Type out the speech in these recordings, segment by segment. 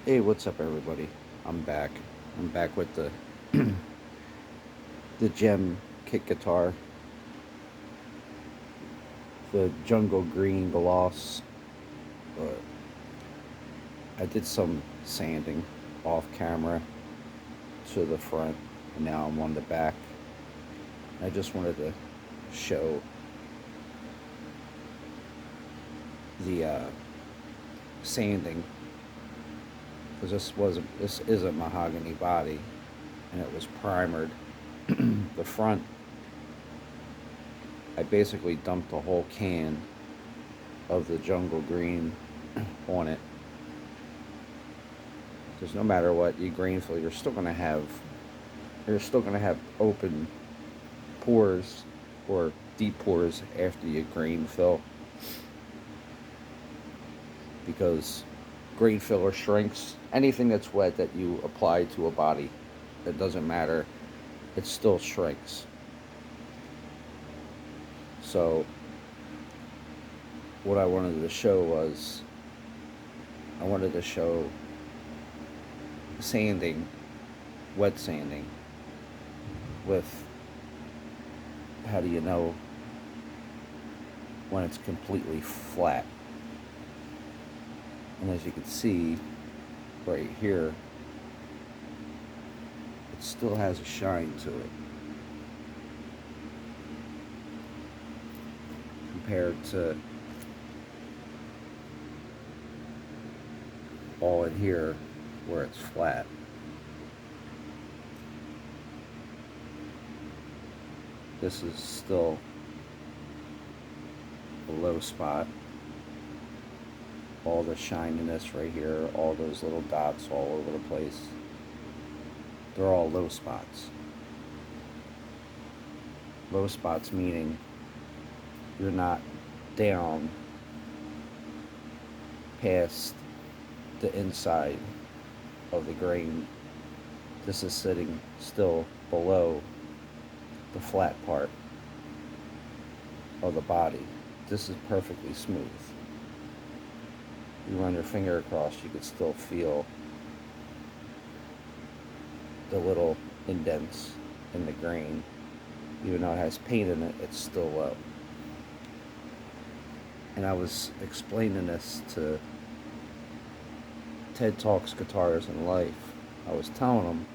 Hey, what's up, everybody? I'm back. I'm back with the the Gem Kit guitar, the Jungle Green Gloss. But I did some sanding off camera to the front, and now I'm on the back. I just wanted to show the sanding because this isn't mahogany body, and it was primered. The front, I basically dumped a whole can of the Jungle Green on it, because no matter what you green fill, you're still gonna have open pores or deep pores after you green fill, because green filler shrinks anything that's wet that you apply to a body. It doesn't matter; it still shrinks. So what I wanted to show was I wanted to show sanding, wet sanding with how do you know when it's completely flat. And as you can see right here, it still has a shine to it compared to all in here where it's flat. This is still a low spot. All the shininess right here, all those little dots all over the place, they're all low spots. Low spots meaning you're not down past the inside of the grain. This is sitting still below the flat part of the body. This is perfectly smooth. You run your finger across, you could still feel the little indents in the grain. Even though it has paint in it, it's still low. And I was explaining this to TED Talks Guitars and Life. I was telling them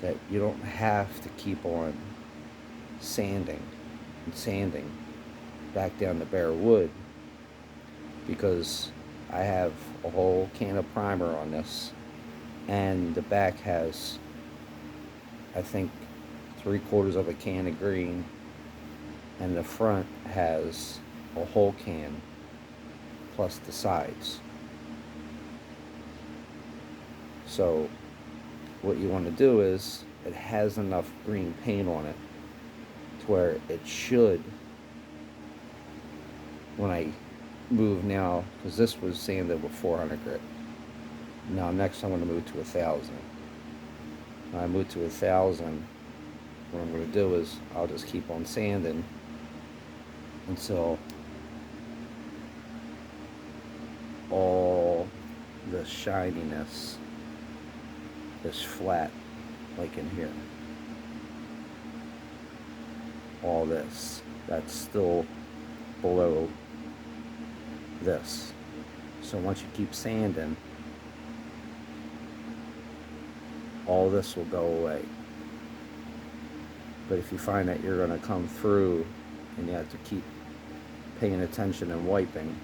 that you don't have to keep on sanding and sanding back down to bare wood, because I have a whole can of primer on this, and the back has, I think, 3/4 of a can of green, and the front has a whole can plus the sides. So what you want to do is, it has enough green paint on it to where it should, when I move now, because this was sanded with 400 grit. Now next I'm going to move to 1,000. When I move to 1,000, what I'm going to do is I'll just keep on sanding until all the shininess is flat, like in here. All this, that's still below this. So once you keep sanding, all this will go away. But if you find that you're going to come through and you have to keep paying attention and wiping,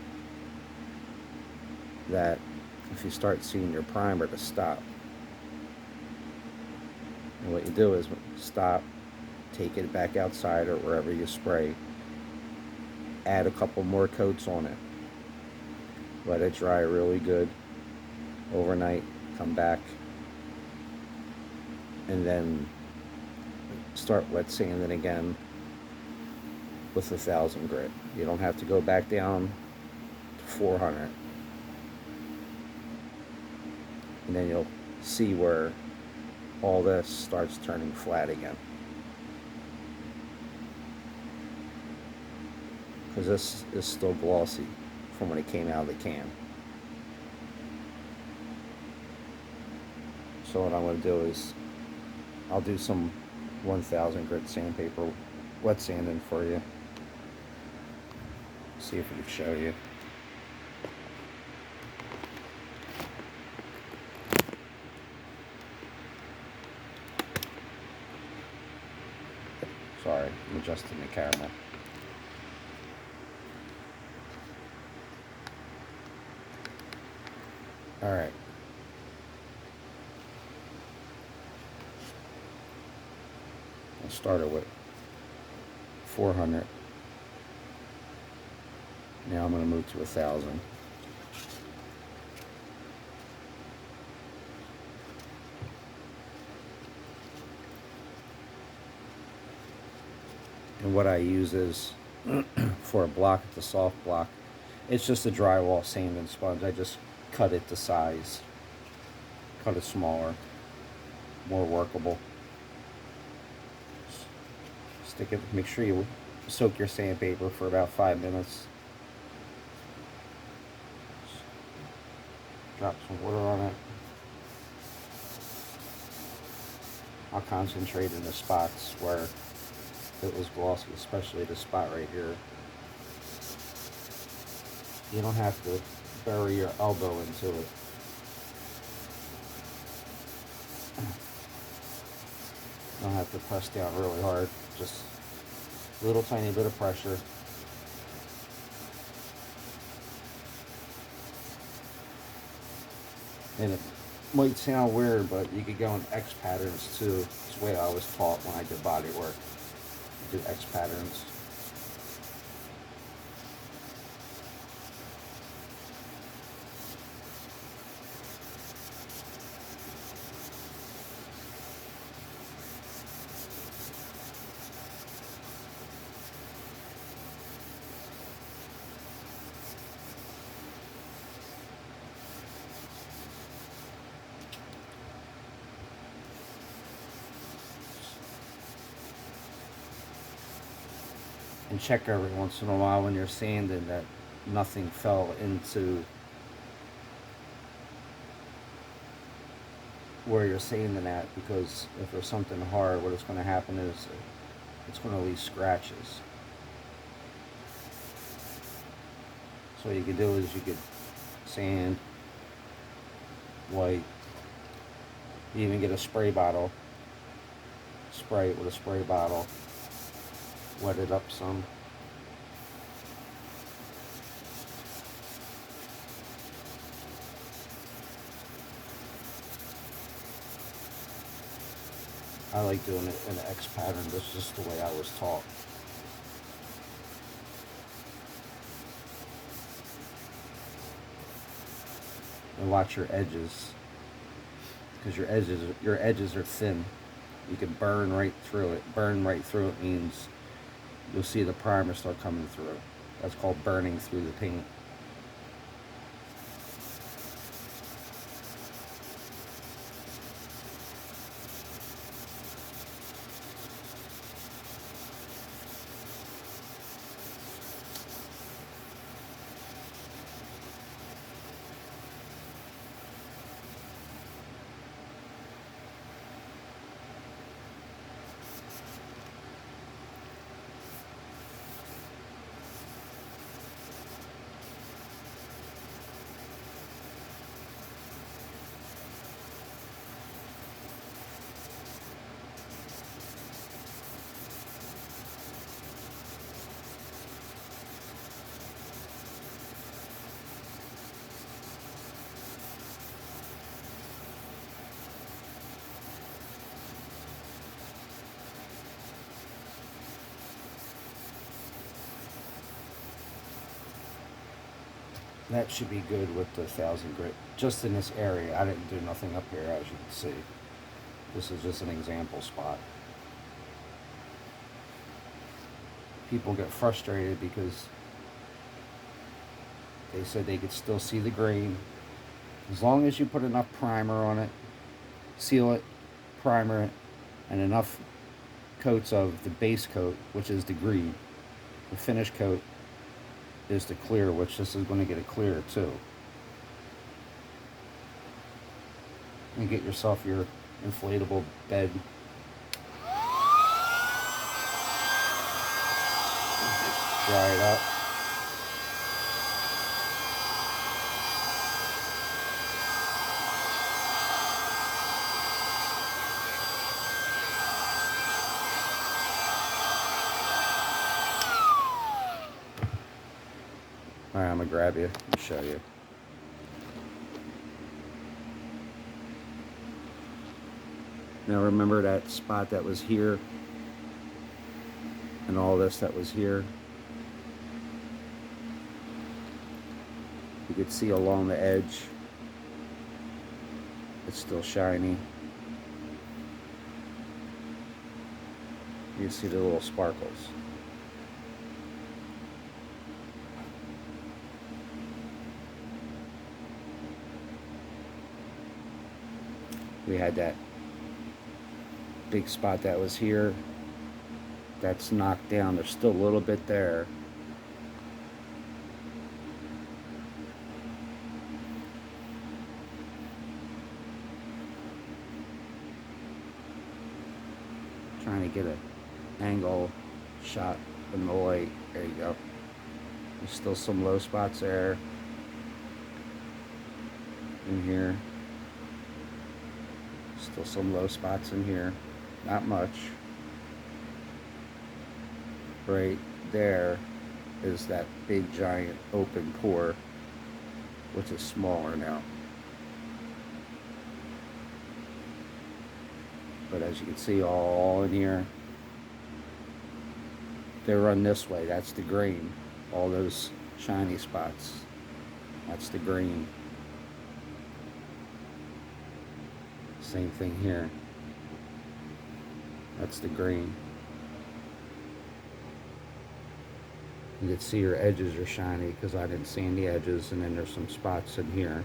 that if you start seeing your primer to stop, and what you do is stop, take it back outside or wherever you spray, add a couple more coats on it, let it dry really good overnight, come back, and then start wet sanding again with 1,000 grit. You don't have to go back down to 400. And then you'll see where all this starts turning flat again. Because this is still glossy from when it came out of the can. So what I'm going to do is I'll do some 1000 grit sandpaper wet sanding for you. See if we can show you. Sorry, I'm adjusting the camera. Alright. I started with 400. Now I'm going to move to 1000. And what I use is, for a block, it's a soft block. It's just a drywall sanding sponge. I just cut it to size. Cut it smaller. More workable. Stick it, make sure you soak your sandpaper for about 5 minutes. Drop some water on it. I'll concentrate in the spots where it was glossy, especially the spot right here. You don't have to bury your elbow into it. You don't have to press down really hard, just a little tiny bit of pressure. And it might sound weird, but you could go in X patterns too. It's the way I was taught when I did body work. Do X patterns. And check every once in a while when you're sanding that nothing fell into where you're sanding at, because if there's something hard, what is going to happen is it's going to leave scratches. So what you could do is you could sand, white, you even get a spray bottle, spray it with a spray bottle, wet it up some. I like doing it in an X pattern. That's just the way I was taught. And watch your edges, because your edges are thin. You can burn right through it. Burn right through it means you'll see the primer start coming through. That's called burning through the paint. That should be good with the 1000 grit. Just in this area. I didn't do nothing up here, as you can see. This is just an example spot. People get frustrated because they said they could still see the grain. As long as you put enough primer on it, seal it, primer it, and enough coats of the base coat, which is the green. The finish coat is the clear, which this is going to get a clear too. And get yourself your inflatable bed. Dry it up. Alright, I'm gonna grab you and show you. Now remember that spot that was here and all this that was here? You could see along the edge, it's still shiny. You see the little sparkles. We had that big spot that was here. That's knocked down. There's still a little bit there. Trying to get an angle shot in the light. There you go. There's still some low spots there. In here. Still some low spots in here. Not much. Right there is that big giant open pore, which is smaller now. But as you can see, all in here, they run this way. That's the green. All those shiny spots, that's the green. Same thing here. That's the green. You can see your edges are shiny because I didn't sand the edges, and then there's some spots in here.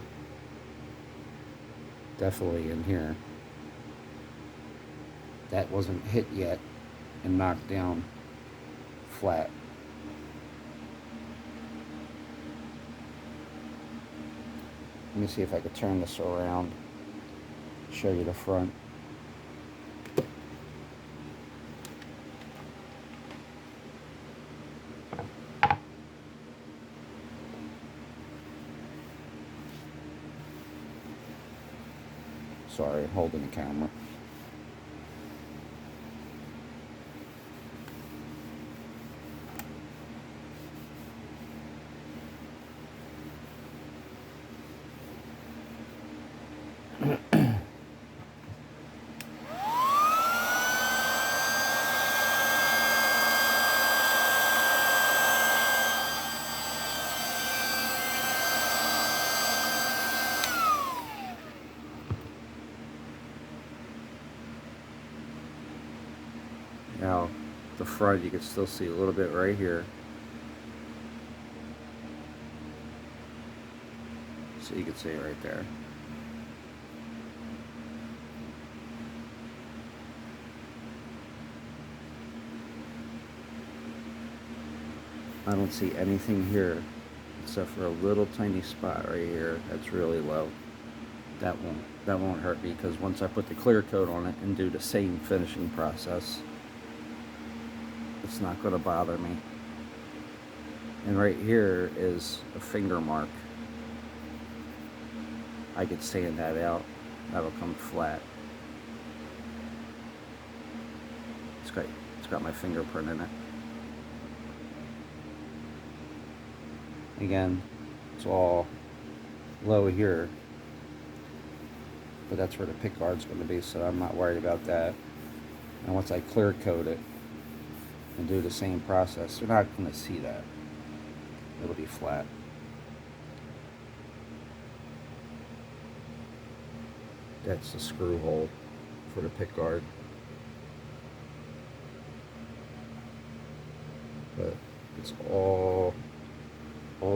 Definitely in here. That wasn't hit yet and knocked down flat. Let me see if I could turn this around, show you the front. Sorry, holding the camera. Now, the front, you can still see a little bit right here. So you can see it right there. I don't see anything here except for a little tiny spot right here that's really low. That won't hurt me, because once I put the clear coat on it and do the same finishing process, it's not going to bother me. And right here is a finger mark. I could sand that out. That'll come flat. It's got my fingerprint in it. Again, it's all low here, but that's where the pick guard's going to be, so I'm not worried about that. And once I clear coat it and do the same process, you're not going to see that. It'll be flat. That's the screw hole for the pick guard. But it's all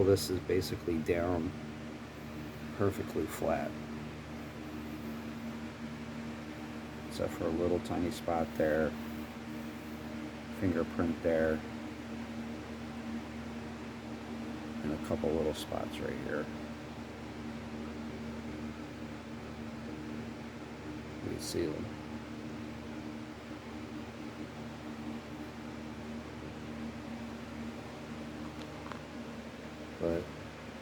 this is basically down perfectly flat. Except for a little tiny spot there, fingerprint there, and a couple little spots right here. can see them. But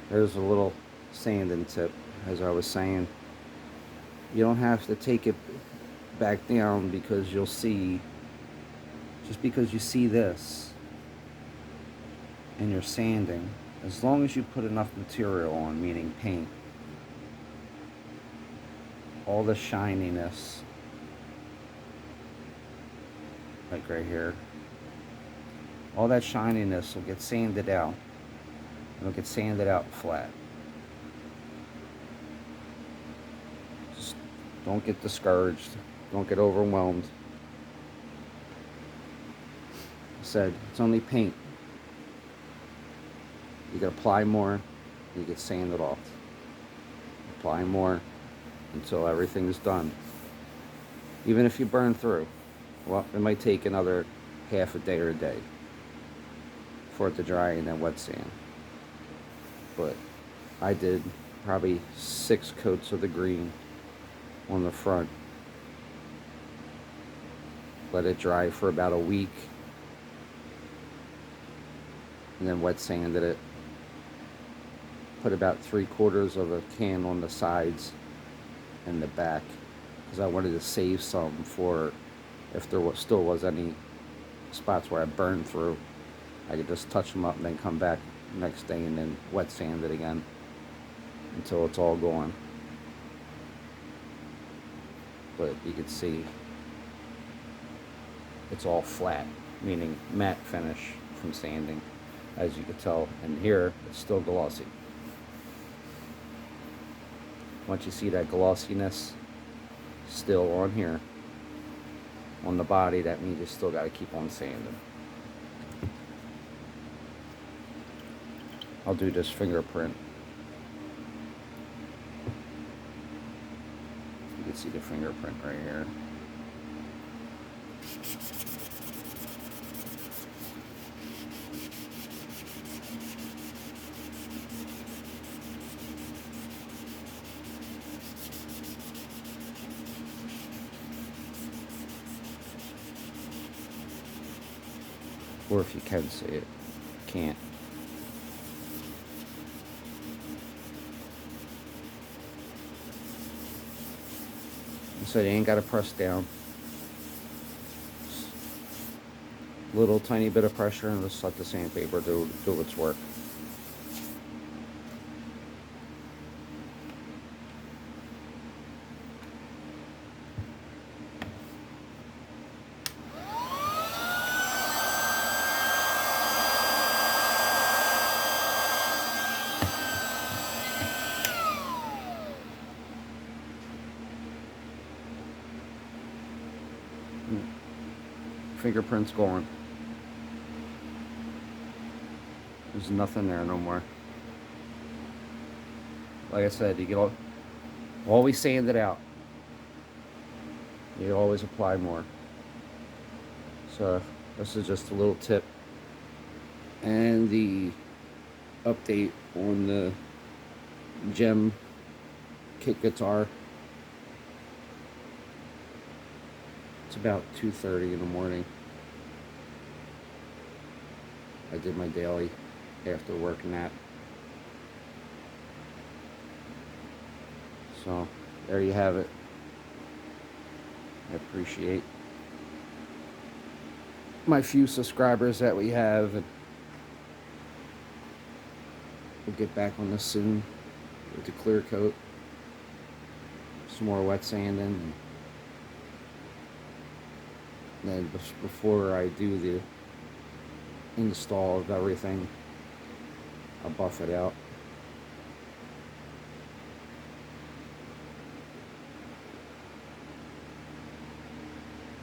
there's a little sanding tip, as I was saying. You don't have to take it back down because you'll see, just because you see this and you're sanding, as long as you put enough material on, meaning paint, all the shininess, like right here, all that shininess will get sanded out. It'll get sanded out flat. Just don't get discouraged. Don't get overwhelmed. I said, it's only paint. You can apply more, you get sanded off. Apply more until everything's done. Even if you burn through, well, it might take another half a day or a day for it to dry and then wet sand. But I did probably 6 coats of the green on the front. Let it dry for about a week, and then wet sanded it. Put about 3/4 of a can on the sides and the back, because I wanted to save some for if there still was any spots where I burned through. I could just touch them up and then come back next day and then wet sand it again until it's all gone. But you can see it's all flat, meaning matte finish from sanding, as you can tell. And here it's still glossy. Once you see that glossiness still on here on the body, that means you still got to keep on sanding. I'll do this fingerprint. You can see the fingerprint right here. Or if you can see it, can't. So you ain't got to press down. Just little tiny bit of pressure and just let the sandpaper do its work. Fingerprints gone. There's nothing there no more. Like I said, you can always sand it out. You always apply more. So this is just a little tip and the update on the Jaymz Kit guitar. It's about 2:30 in the morning. I did my daily after work nap. So there you have it. I appreciate my few subscribers that we have, and we'll get back on this soon with the clear coat, some more wet sanding, and then before I do the install of everything, I'll buff it out.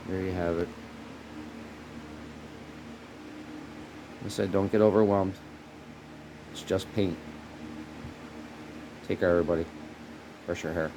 There you have it. I said, don't get overwhelmed. It's just paint. Take care, everybody. Brush your hair.